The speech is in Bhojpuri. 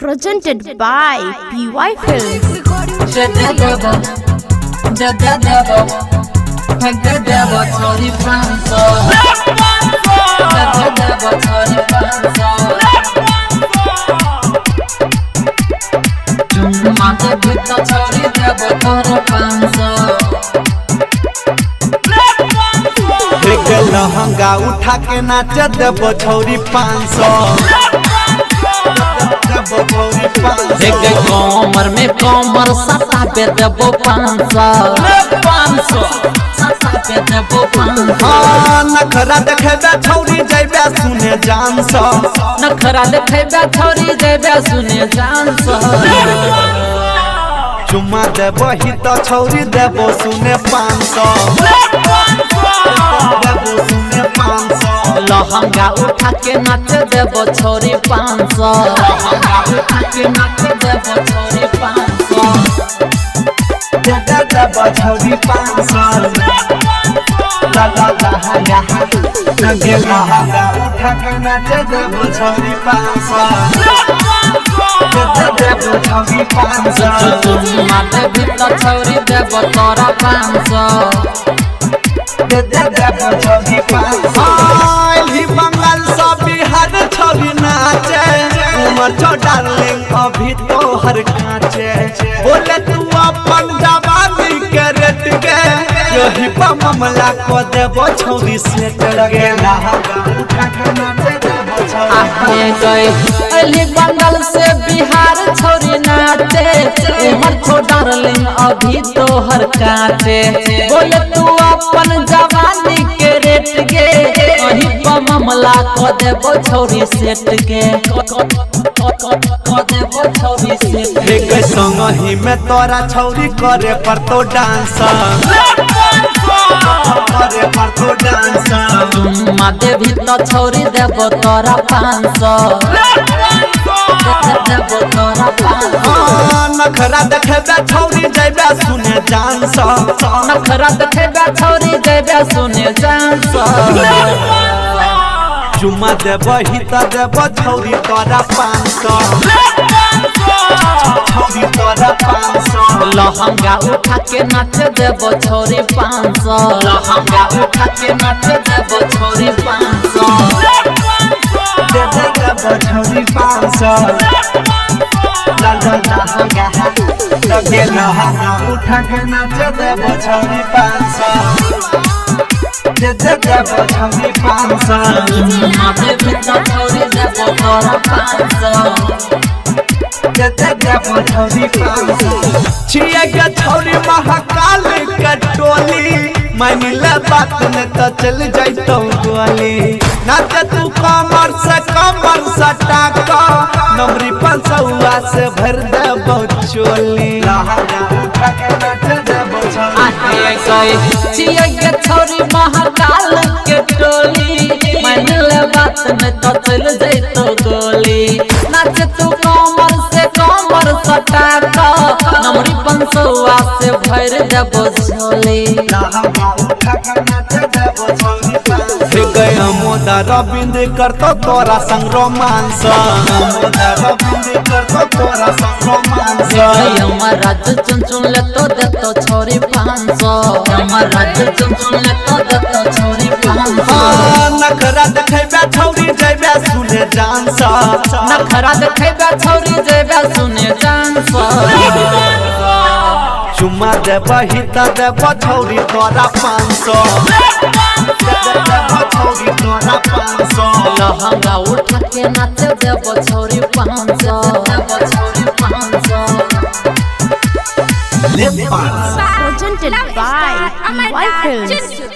Presented by PY Films. लहंगा उठा के नाच देबो छौरी 500। कमर में कमर सटा पे देबो 500 नखरा देखेबे छौरी जइबे सुने जान सा। नखरा देखेबे छौरी जइबे सुने जान सा। चुम्मा देबो ही तो छौरी देबो सुने 500। लहंगा उठा के नाच देबो छौरी 500। लहंगा उठा के नाच देबो छौरी 500। देबो छौरी 500। लहंगा उठा के नाच देबो छौरी 500। देबो छौरी 500। माथे भीतर छौरी देबो तोरा 500। बंगाल सब बिहार छवि नाचे उमर छो डार्लिंग अभी तो हर काचे। बोले तू अपन जवानी के रेट के यही पर मामला को देबो छौरी सेट लगे। बंगाल से बिहार छौरी नाचे उमर छो डार्लिंग अभी तो हर काचे। बोले तू अपन जवानी के रेट के वही पर मामला को देबो छौरी सेट के। देबो छौरी सेट के संग ही में तोरा छौरी करे पर तो डांस। करे पर तो डांस। माथे भीतर छौरी देबो तोरा 500। देबो तोरा 500। नखरा देखेबे छौरी जइबे सुने जान सा। नखरा देखेबे छौरी जइबे सुने जान सा। चुम्मा देबो ही तो देबो छौरी तोरा 500। छौरी तोरा 500। लहंगा उठा के नाच देबो छौरी 500। लहंगा उठा के नाच देबो छौरी 500। देबो छौरी 500। लहंगा उठा के नाच देबो छौरी 500। देबो छौरी 500। माथे भीतर छौरी देबो तोरा 500। देबो छौरी 500। छिए के छौरी महाकाल के टोली मान ले बात न तो चल जाइतो गोली। नाच तू कमर से कमर सटा का नमरी 500 से भर देबो चोली। लहंगा उठा के नाच देबो छौरी। छिए के छौरी महाकाल के टोली मान ले बात न तो चल जाइतो गोली। नाच तू कमर से कमर सटा का नमरी 500 से भर देबो झोली। लहंगा उठा के नाच देबो छौरी 500। गया मोदा रविंद करतो तोरा संग रोमांस। मोदा रविंद करतो तोरा संग रोमांस। हमर राज्य चुन ले तो देतो छौरी 500। हमर राज्य चुन ले तो देतो छौरी 500। नखरा देखेबे छौरी जइबे सुने जान सा। नखरा देखेबे छौरी जइबे सुने जान सा। चुम्मा देबो ही तो देबो छौरी तोरा 500। देबो छौरी तोरा 500। लहंगा उठा के नाच देबो छौरी 500। देबो छौरी 500। Presented by PY Films.